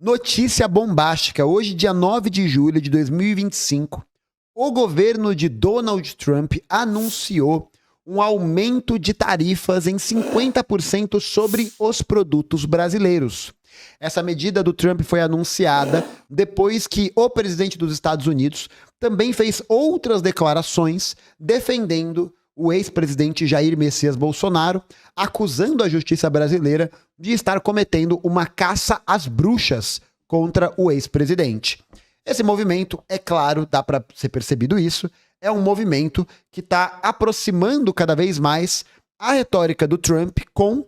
Notícia bombástica. Hoje, dia 9 de julho de 2025, o governo de Donald Trump anunciou um aumento de tarifas em 50% sobre os produtos brasileiros. Essa medida do Trump foi anunciada depois que o presidente dos Estados Unidos também fez outras declarações defendendo o ex-presidente Jair Messias Bolsonaro, acusando a justiça brasileira de estar cometendo uma caça às bruxas contra o ex-presidente. Esse movimento, é claro, dá para ser percebido isso, é um movimento que está aproximando cada vez mais a retórica do Trump com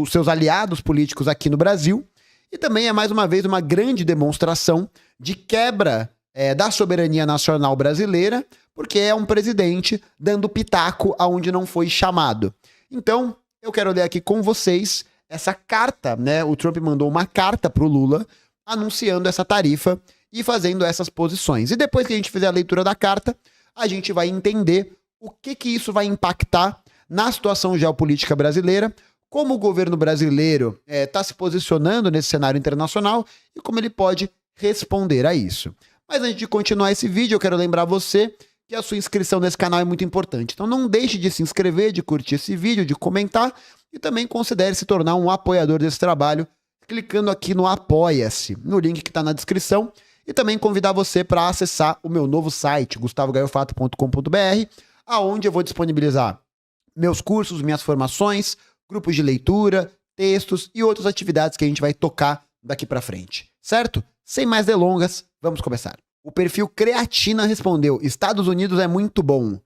seus aliados políticos aqui no Brasil, e também é mais uma vez uma grande demonstração de quebra da soberania nacional brasileira, porque é um presidente dando pitaco aonde não foi chamado. Então, eu quero ler aqui com vocês essa carta, né? O Trump mandou uma carta para o Lula anunciando essa tarifa e fazendo essas posições. E depois que a gente fizer a leitura da carta, a gente vai entender o que isso vai impactar na situação geopolítica brasileira, como o governo brasileiro está se posicionando nesse cenário internacional e como ele pode responder a isso. Mas antes de continuar esse vídeo, eu quero lembrar você que a sua inscrição nesse canal é muito importante. Então não deixe de se inscrever, de curtir esse vídeo, de comentar e também considere se tornar um apoiador desse trabalho, clicando aqui no Apoia-se, no link que está na descrição, e também convidar você para acessar o meu novo site, gustavogaiofato.com.br, aonde eu vou disponibilizar meus cursos, minhas formações, grupos de leitura, textos e outras atividades que a gente vai tocar daqui para frente, certo? Sem mais delongas, vamos começar. O perfil Creatina respondeu: Estados Unidos é muito bom.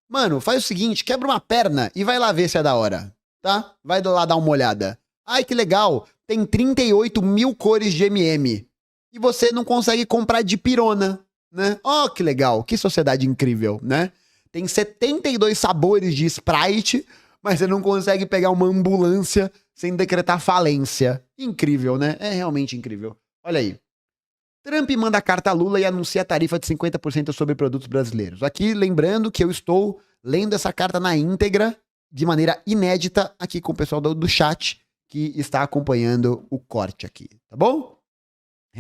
Mano, faz o seguinte, quebra uma perna e vai lá ver se é da hora, tá? Vai lá dar uma olhada. Ai, que legal, tem 38 mil cores de MM. E você não consegue comprar de pirona, né? Oh, que legal, que sociedade incrível, né? Tem 72 sabores de Sprite, mas você não consegue pegar uma ambulância sem decretar falência. Incrível, né? É realmente incrível. Olha aí. Trump manda carta a Lula e anuncia a tarifa de 50% sobre produtos brasileiros. Aqui, lembrando que eu estou lendo essa carta na íntegra, de maneira inédita, aqui com o pessoal do chat, que está acompanhando o corte aqui, tá bom?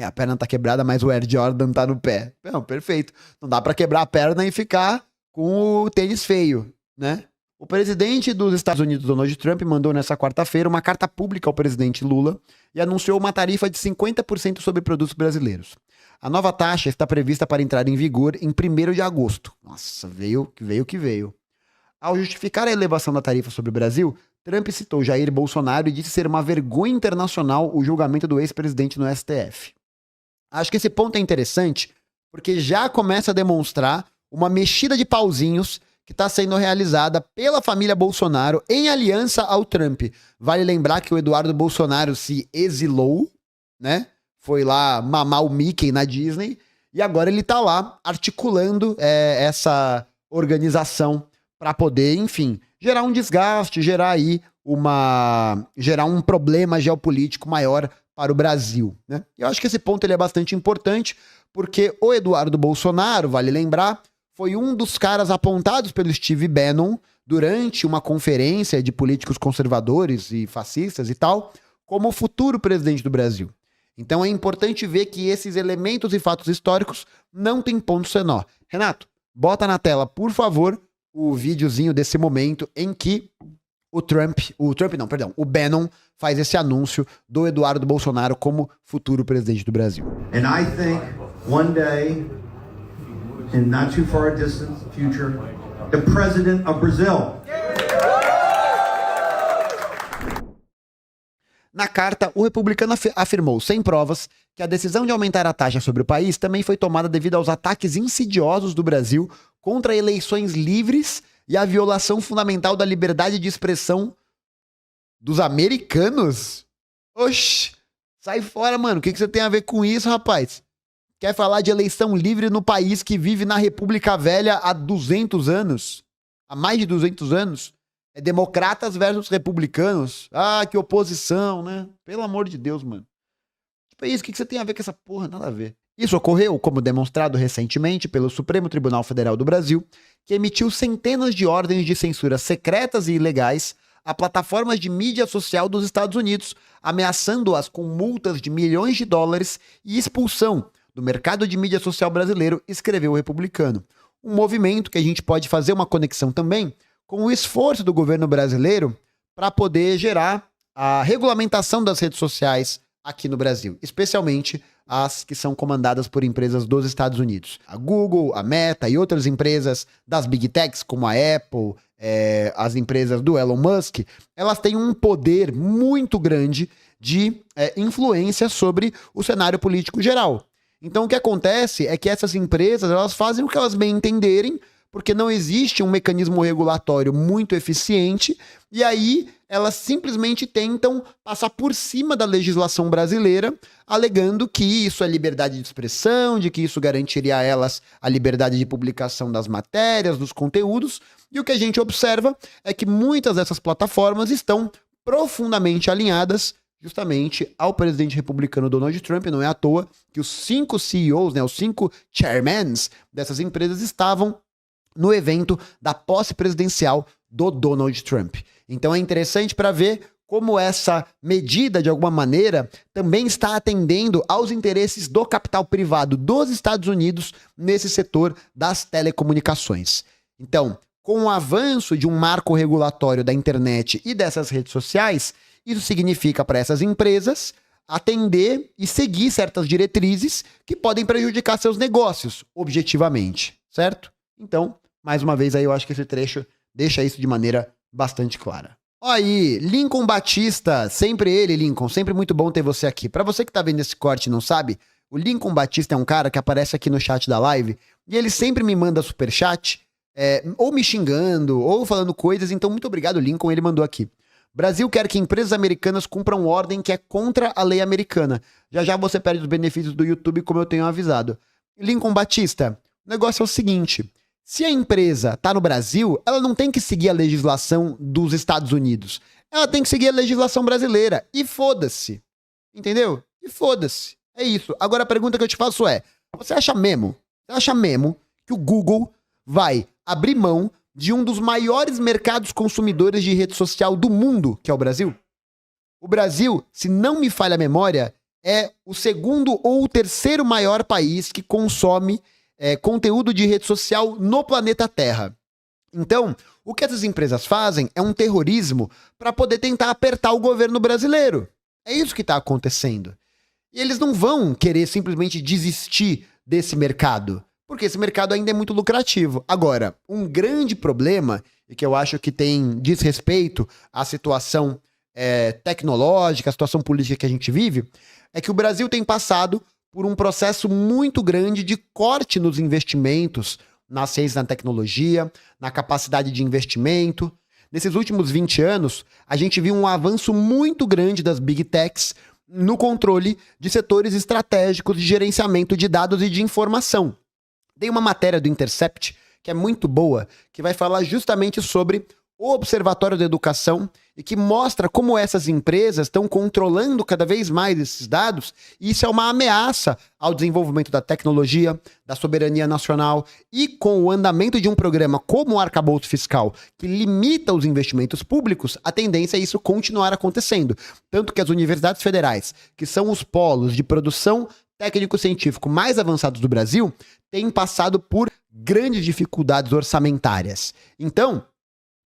A perna tá quebrada, mas o Air Jordan tá no pé. Não, perfeito. Não dá pra quebrar a perna e ficar com o tênis feio, né? O presidente dos Estados Unidos, Donald Trump, mandou nessa quarta-feira uma carta pública ao presidente Lula e anunciou uma tarifa de 50% sobre produtos brasileiros. A nova taxa está prevista para entrar em vigor em 1º de agosto. Nossa, veio que veio. Ao justificar a elevação da tarifa sobre o Brasil, Trump citou Jair Bolsonaro e disse ser uma vergonha internacional o julgamento do ex-presidente no STF. Acho que esse ponto é interessante porque já começa a demonstrar uma mexida de pauzinhos que está sendo realizada pela família Bolsonaro em aliança ao Trump. Vale lembrar que o Eduardo Bolsonaro se exilou, né? Foi lá mamar o Mickey na Disney e agora ele tá lá articulando essa organização para poder, enfim, gerar um desgaste, gerar um problema geopolítico maior para o Brasil, né? Eu acho que esse ponto ele é bastante importante porque o Eduardo Bolsonaro, vale lembrar, foi um dos caras apontados pelo Steve Bannon durante uma conferência de políticos conservadores e fascistas e tal, como o futuro presidente do Brasil. Então é importante ver que esses elementos e fatos históricos não têm ponto sem nó. Renato, bota na tela, por favor, o videozinho desse momento em que o Bannon faz esse anúncio do Eduardo Bolsonaro como futuro presidente do Brasil. And I think one day, in not too far a distant future, the president of Brazil. Na carta, o republicano afirmou, sem provas, que a decisão de aumentar a taxa sobre o país também foi tomada devido aos ataques insidiosos do Brasil contra eleições livres e a violação fundamental da liberdade de expressão dos americanos. Oxi, sai fora, mano. O que você tem a ver com isso, rapaz? Quer falar de eleição livre no país que vive na República Velha há 200 anos? Há mais de 200 anos? É democratas versus republicanos. Ah, que oposição, né? Pelo amor de Deus, mano. Tipo, é isso. O que você tem a ver com essa porra? Nada a ver. Isso ocorreu, como demonstrado recentemente pelo Supremo Tribunal Federal do Brasil, que emitiu centenas de ordens de censura secretas e ilegais a plataformas de mídia social dos Estados Unidos, ameaçando-as com multas de milhões de dólares e expulsão do mercado de mídia social brasileiro, escreveu o republicano. Um movimento que a gente pode fazer uma conexão também com o esforço do governo brasileiro para poder gerar a regulamentação das redes sociais aqui no Brasil, especialmente as que são comandadas por empresas dos Estados Unidos. A Google, a Meta e outras empresas das Big Techs, como a Apple, as empresas do Elon Musk, elas têm um poder muito grande de influência sobre o cenário político geral. Então o que acontece é que essas empresas elas fazem o que elas bem entenderem, porque não existe um mecanismo regulatório muito eficiente, e aí elas simplesmente tentam passar por cima da legislação brasileira, alegando que isso é liberdade de expressão, de que isso garantiria a elas a liberdade de publicação das matérias, dos conteúdos, e o que a gente observa é que muitas dessas plataformas estão profundamente alinhadas justamente ao presidente republicano Donald Trump. Não é à toa que os 5 CEOs, os 5 chairmans dessas empresas estavam no evento da posse presidencial do Donald Trump. Então é interessante para ver como essa medida, de alguma maneira, também está atendendo aos interesses do capital privado dos Estados Unidos nesse setor das telecomunicações. Então, com o avanço de um marco regulatório da internet e dessas redes sociais, isso significa para essas empresas atender e seguir certas diretrizes que podem prejudicar seus negócios, objetivamente, certo? Então, mais uma vez aí eu acho que esse trecho deixa isso de maneira bastante clara. Olha aí, Lincoln Batista, sempre ele, Lincoln, sempre muito bom ter você aqui. Para você que tá vendo esse corte e não sabe, o Lincoln Batista é um cara que aparece aqui no chat da live e ele sempre me manda superchat, ou me xingando, ou falando coisas, então muito obrigado, Lincoln, ele mandou aqui. Brasil quer que empresas americanas cumpram ordem que é contra a lei americana. Já já você perde os benefícios do YouTube, como eu tenho avisado. Lincoln Batista, o negócio é o seguinte: se a empresa tá no Brasil, ela não tem que seguir a legislação dos Estados Unidos. Ela tem que seguir a legislação brasileira. E foda-se. Entendeu? E foda-se. É isso. Agora a pergunta que eu te faço é: você acha mesmo que o Google vai abrir mão de um dos maiores mercados consumidores de rede social do mundo, que é o Brasil? O Brasil, se não me falha a memória, é o segundo ou o terceiro maior país que consome conteúdo de rede social no planeta Terra. Então, o que essas empresas fazem é um terrorismo para poder tentar apertar o governo brasileiro. É isso que está acontecendo. E eles não vão querer simplesmente desistir desse mercado, porque esse mercado ainda é muito lucrativo. Agora, um grande problema, e que eu acho que diz respeito à situação tecnológica, à situação política que a gente vive, é que o Brasil tem passado por um processo muito grande de corte nos investimentos, na ciência e na tecnologia, na capacidade de investimento. Nesses últimos 20 anos, a gente viu um avanço muito grande das Big Techs no controle de setores estratégicos de gerenciamento de dados e de informação. Tem uma matéria do Intercept que é muito boa, que vai falar justamente sobre o Observatório da Educação e que mostra como essas empresas estão controlando cada vez mais esses dados, e isso é uma ameaça ao desenvolvimento da tecnologia, da soberania nacional, e com o andamento de um programa como o Arcabouço Fiscal, que limita os investimentos públicos, a tendência é isso continuar acontecendo. Tanto que as universidades federais, que são os polos de produção técnico-científico mais avançados do Brasil, têm passado por grandes dificuldades orçamentárias. Então,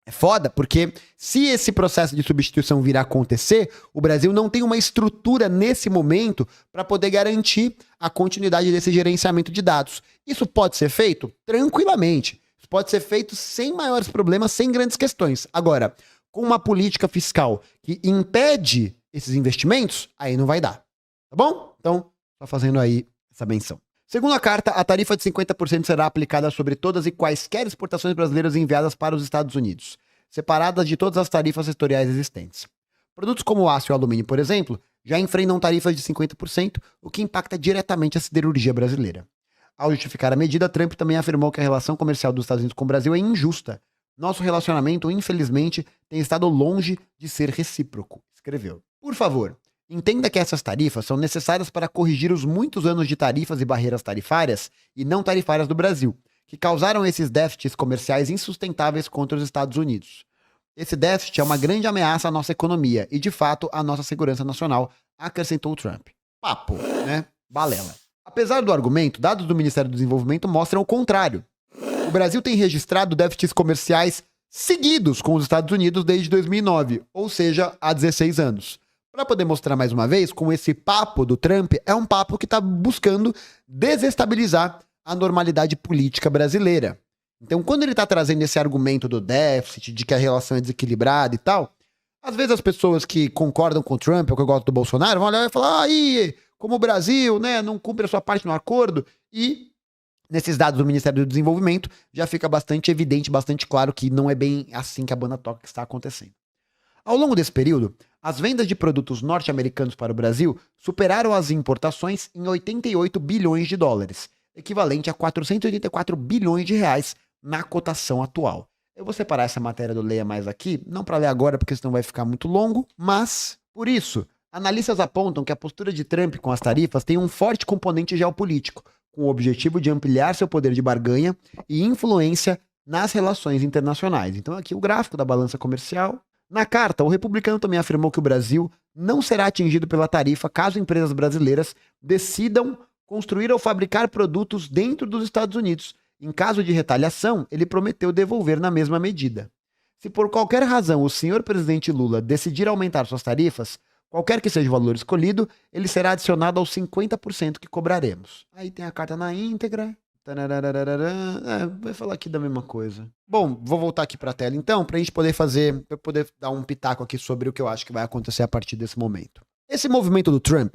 é foda, porque se esse processo de substituição vir a acontecer, o Brasil não tem uma estrutura nesse momento para poder garantir a continuidade desse gerenciamento de dados. Isso pode ser feito tranquilamente. Isso pode ser feito sem maiores problemas, sem grandes questões. Agora, com uma política fiscal que impede esses investimentos, aí não vai dar. Tá bom? Então, só fazendo aí essa menção. Segundo a carta, a tarifa de 50% será aplicada sobre todas e quaisquer exportações brasileiras enviadas para os Estados Unidos, separadas de todas as tarifas setoriais existentes. Produtos como aço e alumínio, por exemplo, já enfrentam tarifas de 50%, o que impacta diretamente a siderurgia brasileira. Ao justificar a medida, Trump também afirmou que a relação comercial dos Estados Unidos com o Brasil é injusta. Nosso relacionamento, infelizmente, tem estado longe de ser recíproco, escreveu. Por favor, entenda que essas tarifas são necessárias para corrigir os muitos anos de tarifas e barreiras tarifárias e não tarifárias do Brasil, que causaram esses déficits comerciais insustentáveis contra os Estados Unidos. Esse déficit é uma grande ameaça à nossa economia e, de fato, à nossa segurança nacional, acrescentou Trump. Papo, né? Balela. Apesar do argumento, dados do Ministério do Desenvolvimento mostram o contrário. O Brasil tem registrado déficits comerciais seguidos com os Estados Unidos desde 2009, ou seja, há 16 anos. Para poder mostrar mais uma vez, com esse papo do Trump, é um papo que está buscando desestabilizar a normalidade política brasileira. Então, quando ele está trazendo esse argumento do déficit, de que a relação é desequilibrada e tal, às vezes as pessoas que concordam com o Trump ou que gostam do Bolsonaro vão olhar e falar, aí, como o Brasil, né, não cumpre a sua parte no acordo, e nesses dados do Ministério do Desenvolvimento já fica bastante evidente, bastante claro que não é bem assim que a banda toca que está acontecendo. Ao longo desse período, as vendas de produtos norte-americanos para o Brasil superaram as importações em 88 bilhões de dólares, equivalente a 484 bilhões de reais na cotação atual. Eu vou separar essa matéria do Leia Mais aqui, não para ler agora porque senão vai ficar muito longo, mas, por isso, analistas apontam que a postura de Trump com as tarifas tem um forte componente geopolítico, com o objetivo de ampliar seu poder de barganha e influência nas relações internacionais. Então aqui o gráfico da balança comercial. Na carta, o republicano também afirmou que o Brasil não será atingido pela tarifa caso empresas brasileiras decidam construir ou fabricar produtos dentro dos Estados Unidos. Em caso de retaliação, ele prometeu devolver na mesma medida. Se por qualquer razão o senhor presidente Lula decidir aumentar suas tarifas, qualquer que seja o valor escolhido, ele será adicionado aos 50% que cobraremos. Aí tem a carta na íntegra. Vai falar aqui da mesma coisa. Bom, vou voltar aqui para a tela então, para a gente poder dar um pitaco aqui sobre o que eu acho que vai acontecer a partir desse momento. Esse movimento do Trump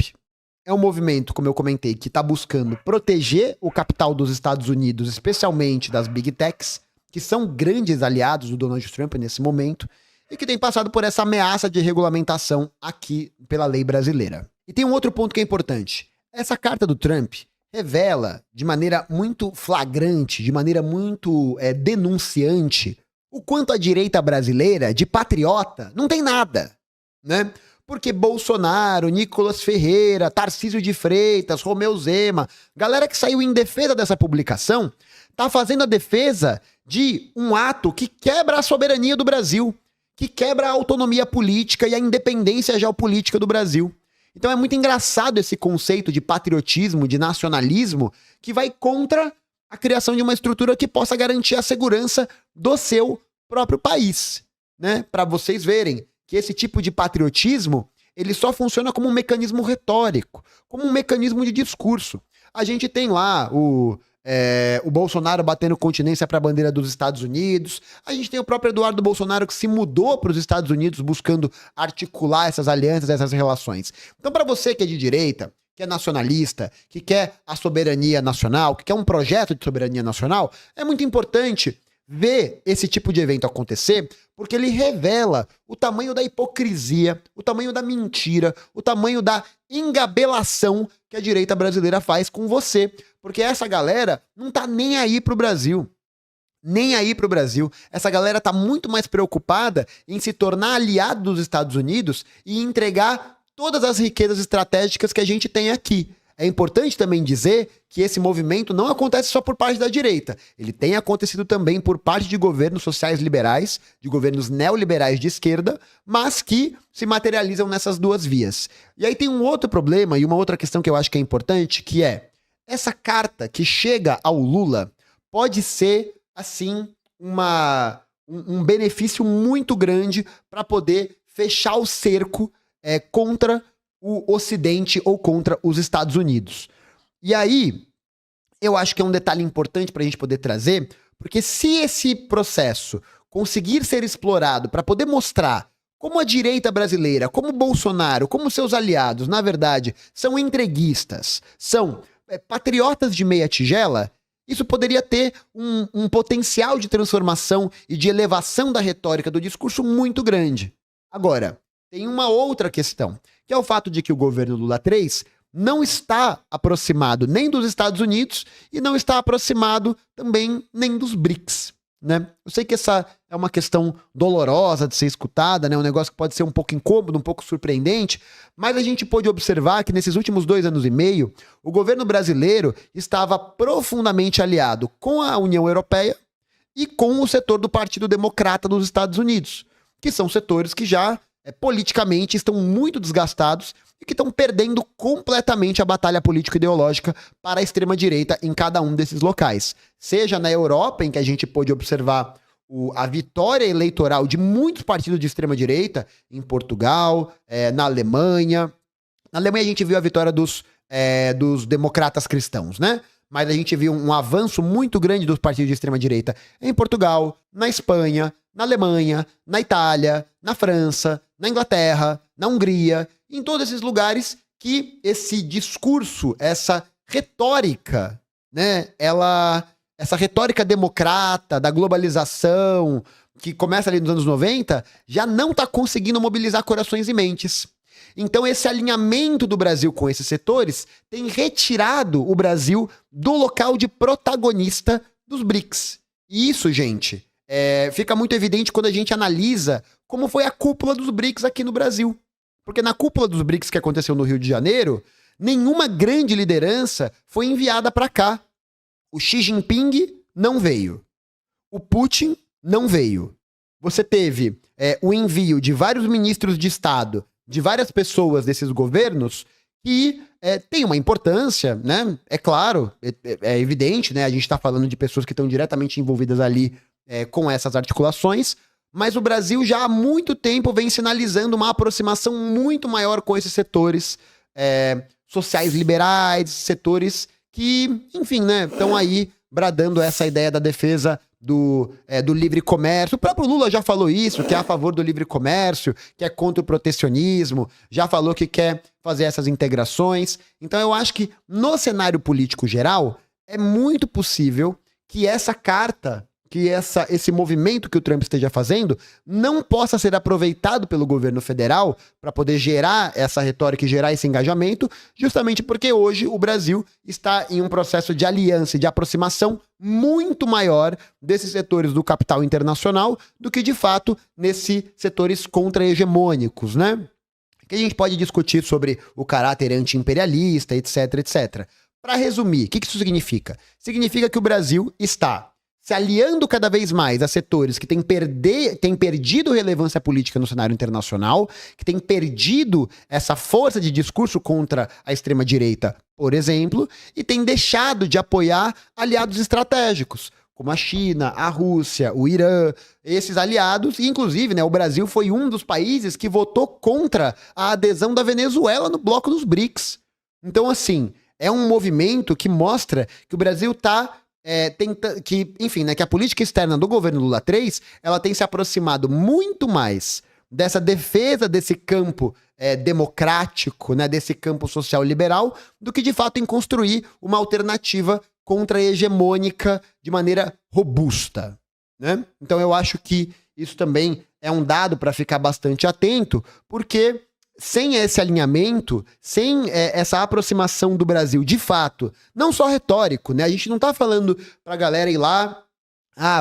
é um movimento, como eu comentei, que está buscando proteger o capital dos Estados Unidos, especialmente das Big Techs, que são grandes aliados do Donald Trump nesse momento, e que tem passado por essa ameaça de regulamentação aqui pela lei brasileira. E tem um outro ponto que é importante. Essa carta do Trump revela de maneira muito flagrante, de maneira muito denunciante, o quanto a direita brasileira, de patriota, não tem nada, né? Porque Bolsonaro, Nicolas Ferreira, Tarcísio de Freitas, Romeu Zema, galera que saiu em defesa dessa publicação, tá fazendo a defesa de um ato que quebra a soberania do Brasil, que quebra a autonomia política e a independência geopolítica do Brasil. Então é muito engraçado esse conceito de patriotismo, de nacionalismo, que vai contra a criação de uma estrutura que possa garantir a segurança do seu próprio país, né? Para vocês verem que esse tipo de patriotismo, ele só funciona como um mecanismo retórico, como um mecanismo de discurso. A gente tem lá o Bolsonaro batendo continência para a bandeira dos Estados Unidos. A gente tem o próprio Eduardo Bolsonaro que se mudou para os Estados Unidos buscando articular essas alianças, essas relações. Então, para você que é de direita, que é nacionalista, que quer a soberania nacional, que quer um projeto de soberania nacional, é muito importante ver esse tipo de evento acontecer, porque ele revela o tamanho da hipocrisia, o tamanho da mentira, o tamanho da engabelação que a direita brasileira faz com você. Porque essa galera não tá nem aí pro Brasil. Nem aí pro Brasil. Essa galera tá muito mais preocupada em se tornar aliado dos Estados Unidos e entregar todas as riquezas estratégicas que a gente tem aqui. É importante também dizer que esse movimento não acontece só por parte da direita. Ele tem acontecido também por parte de governos sociais liberais, de governos neoliberais de esquerda, mas que se materializam nessas duas vias. E aí tem um outro problema e uma outra questão que eu acho que é importante, que é essa carta que chega ao Lula pode ser, assim, um benefício muito grande para poder fechar o cerco contra o Ocidente ou contra os Estados Unidos. E aí, eu acho que é um detalhe importante para a gente poder trazer, porque se esse processo conseguir ser explorado para poder mostrar como a direita brasileira, como Bolsonaro, como seus aliados, na verdade, são entreguistas, são patriotas de meia tigela, isso poderia ter um potencial de transformação e de elevação da retórica do discurso muito grande. Agora, tem uma outra questão, que é o fato de que o governo Lula III não está aproximado nem dos Estados Unidos e não está aproximado também nem dos BRICS, né? Eu sei que essa é uma questão dolorosa de ser escutada, né? Um negócio que pode ser um pouco incômodo, um pouco surpreendente, mas a gente pôde observar que nesses últimos 2 anos e meio, o governo brasileiro estava profundamente aliado com a União Europeia e com o setor do Partido Democrata dos Estados Unidos. que são setores que já politicamente estão muito desgastados e que estão perdendo completamente a batalha político-ideológica para a extrema-direita em cada um desses locais. Seja na Europa, em que a gente pôde observar a vitória eleitoral de muitos partidos de extrema-direita, em Portugal, na Alemanha. Na Alemanha a gente viu a vitória dos democratas cristãos, né? Mas a gente viu um avanço muito grande dos partidos de extrema-direita em Portugal, na Espanha, na Alemanha, na Itália, na França, na Inglaterra, na Hungria, em todos esses lugares que esse discurso, essa retórica, né, essa retórica democrata da globalização, que começa ali nos anos 90, já não está conseguindo mobilizar corações e mentes. Então esse alinhamento do Brasil com esses setores tem retirado o Brasil do local de protagonista dos BRICS. E isso, gente, fica muito evidente quando a gente analisa como foi a cúpula dos BRICS aqui no Brasil. Porque na cúpula dos BRICS que aconteceu no Rio de Janeiro, nenhuma grande liderança foi enviada para cá. O Xi Jinping não veio. O Putin não veio. Você teve o envio de vários ministros de Estado, de várias pessoas desses governos que tem uma importância, né? É claro, é evidente, né? A gente está falando de pessoas que estão diretamente envolvidas ali com essas articulações, mas o Brasil já há muito tempo vem sinalizando uma aproximação muito maior com esses setores sociais liberais, setores que, enfim, né, estão aí bradando essa ideia da defesa do livre comércio. O próprio Lula já falou isso, que é a favor do livre comércio, que é contra o protecionismo, já falou que quer fazer essas integrações. Então eu acho que no cenário político geral é muito possível que essa carta, que esse movimento que o Trump esteja fazendo não possa ser aproveitado pelo governo federal para poder gerar essa retórica e gerar esse engajamento, justamente porque hoje o Brasil está em um processo de aliança e de aproximação muito maior desses setores do capital internacional do que, de fato, nesses setores contra-hegemônicos, né? Que a gente pode discutir sobre o caráter anti-imperialista, etc, etc. Para resumir, o que isso significa? Significa que o Brasil está se aliando cada vez mais a setores que têm perdido relevância política no cenário internacional, que têm perdido essa força de discurso contra a extrema-direita, por exemplo, e têm deixado de apoiar aliados estratégicos, como a China, a Rússia, o Irã, esses aliados, e inclusive, né, o Brasil foi um dos países que votou contra a adesão da Venezuela no bloco dos BRICS. Então, assim, é um movimento que mostra que o Brasil está enfim, né, que a política externa do governo Lula III, ela tem se aproximado muito mais dessa defesa desse campo democrático, né, desse campo social liberal, do que de fato em construir uma alternativa contra-hegemônica de maneira robusta, né? Então eu acho que isso também é um dado para ficar bastante atento, porque sem esse alinhamento, sem essa aproximação do Brasil de fato, não só retórico, né? A gente não tá falando pra galera ir lá,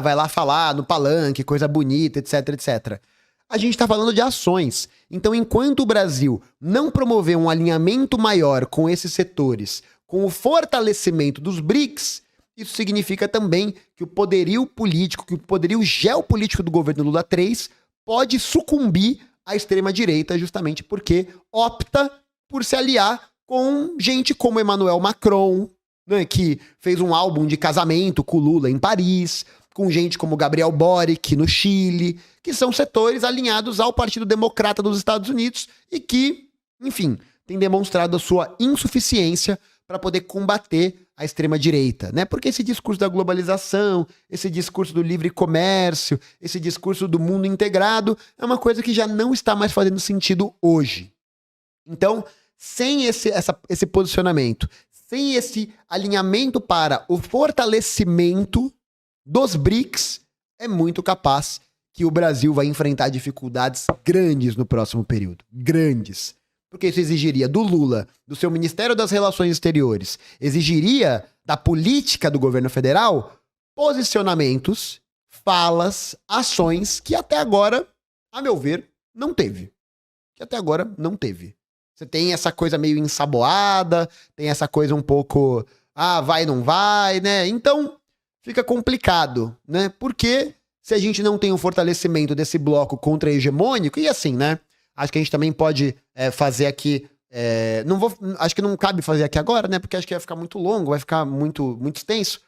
vai lá falar no palanque, coisa bonita, etc, etc. A gente tá falando de ações. Então, enquanto o Brasil não promover um alinhamento maior com esses setores, com o fortalecimento dos BRICS, isso significa também que o poderio político, que o poderio geopolítico do governo Lula III pode sucumbir à extrema-direita, justamente porque opta por se aliar com gente como Emmanuel Macron, né, que fez um álbum de casamento com o Lula em Paris, com gente como Gabriel Boric no Chile, que são setores alinhados ao Partido Democrata dos Estados Unidos e que, enfim, têm demonstrado a sua insuficiência para poder combater a extrema-direita, né? Porque esse discurso da globalização, esse discurso do livre comércio, esse discurso do mundo integrado é uma coisa que já não está mais fazendo sentido hoje. Então, sem esse posicionamento, sem esse alinhamento para o fortalecimento dos BRICS, é muito capaz que o Brasil vai enfrentar dificuldades grandes no próximo período. Grandes. Porque isso exigiria do Lula, do seu Ministério das Relações Exteriores, exigiria da política do governo federal posicionamentos, falas, ações que até agora, a meu ver, não teve. Que até agora não teve. Você tem essa coisa meio ensaboada, tem essa coisa um pouco, vai, não vai, né? Então, fica complicado, né? Porque se a gente não tem um fortalecimento desse bloco contra-hegemônico, e assim, né? Acho que a gente também pode fazer aqui. Acho que não cabe fazer aqui agora, né? Porque acho que vai ficar muito longo, vai ficar muito, muito extenso.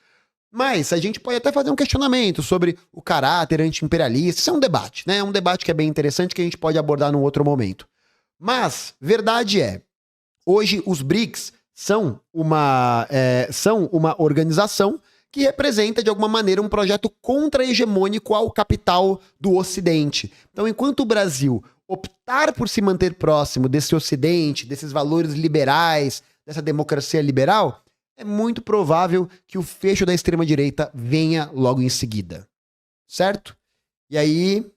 Mas a gente pode até fazer um questionamento sobre o caráter anti-imperialista. Isso é um debate, né? É um debate que é bem interessante que a gente pode abordar num outro momento. Mas, verdade é, hoje os BRICS são uma organização que representa, de alguma maneira, um projeto contra-hegemônico ao capital do Ocidente. Então, enquanto o Brasil optar por se manter próximo desse Ocidente, desses valores liberais, dessa democracia liberal, é muito provável que o fecho da extrema-direita venha logo em seguida. Certo? E aí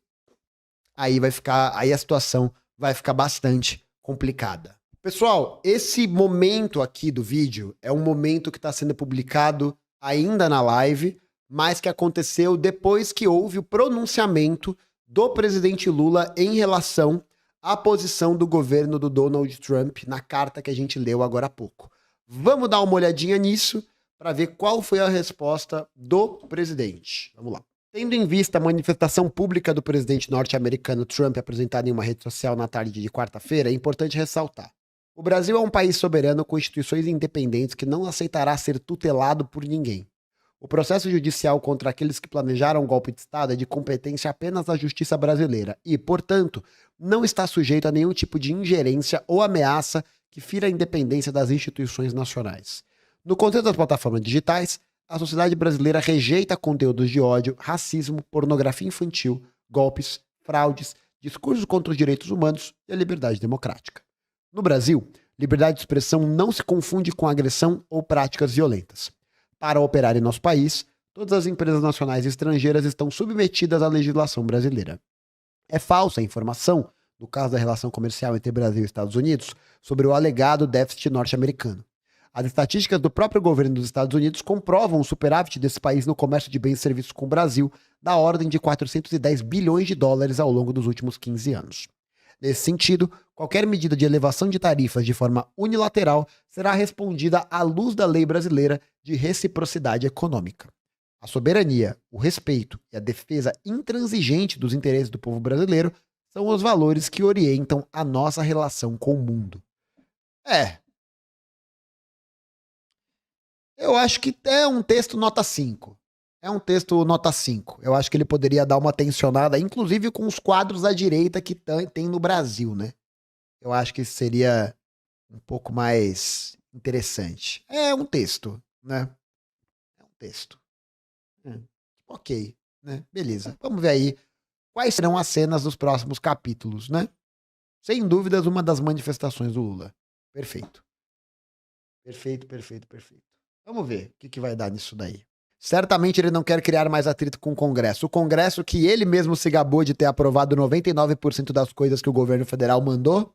a situação vai ficar bastante complicada. Pessoal, esse momento aqui do vídeo é um momento que está sendo publicado ainda na live, mas que aconteceu depois que houve o pronunciamento do presidente Lula em relação à posição do governo do Donald Trump na carta que a gente leu agora há pouco. Vamos dar uma olhadinha nisso para ver qual foi a resposta do presidente. Vamos lá. Tendo em vista a manifestação pública do presidente norte-americano Trump apresentada em uma rede social na tarde de quarta-feira, é importante ressaltar: o Brasil é um país soberano com instituições independentes que não aceitará ser tutelado por ninguém. O processo judicial contra aqueles que planejaram o golpe de Estado é de competência apenas da justiça brasileira e, portanto, não está sujeito a nenhum tipo de ingerência ou ameaça que fira a independência das instituições nacionais. No contexto das plataformas digitais, a sociedade brasileira rejeita conteúdos de ódio, racismo, pornografia infantil, golpes, fraudes, discursos contra os direitos humanos e a liberdade democrática. No Brasil, liberdade de expressão não se confunde com agressão ou práticas violentas. Para operar em nosso país, todas as empresas nacionais e estrangeiras estão submetidas à legislação brasileira. É falsa a informação, no caso da relação comercial entre Brasil e Estados Unidos, sobre o alegado déficit norte-americano. As estatísticas do próprio governo dos Estados Unidos comprovam o superávit desse país no comércio de bens e serviços com o Brasil, da ordem de 410 bilhões de dólares ao longo dos últimos 15 anos. Nesse sentido, qualquer medida de elevação de tarifas de forma unilateral será respondida à luz da lei brasileira de reciprocidade econômica. A soberania, o respeito e a defesa intransigente dos interesses do povo brasileiro são os valores que orientam a nossa relação com o mundo. Eu acho que é um texto nota 5. É um texto nota 5. Eu acho que ele poderia dar uma tensionada, inclusive com os quadros à direita que tem no Brasil, né? Eu acho que seria um pouco mais interessante. É um texto, né? É um texto. Ok, né? Beleza. Vamos ver aí quais serão as cenas dos próximos capítulos, né? Sem dúvidas, uma das manifestações do Lula. Perfeito. Perfeito. Vamos ver o que vai dar nisso daí. Certamente ele não quer criar mais atrito com o Congresso. O Congresso que ele mesmo se gabou de ter aprovado 99% das coisas que o governo federal mandou.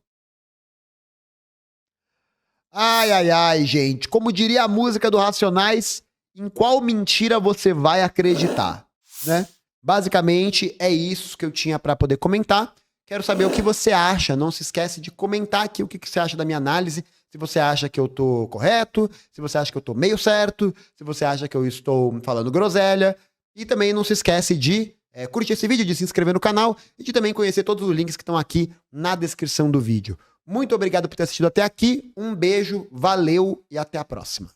Ai, gente. Como diria a música do Racionais, em qual mentira você vai acreditar, né? Basicamente, é isso que eu tinha para poder comentar. Quero saber o que você acha. Não se esquece de comentar aqui o que você acha da minha análise. Se você acha que eu tô correto, se você acha que eu tô meio certo, se você acha que eu estou falando groselha. E também não se esquece de curtir esse vídeo, de se inscrever no canal e de também conhecer todos os links que estão aqui na descrição do vídeo. Muito obrigado por ter assistido até aqui. Um beijo, valeu e até a próxima.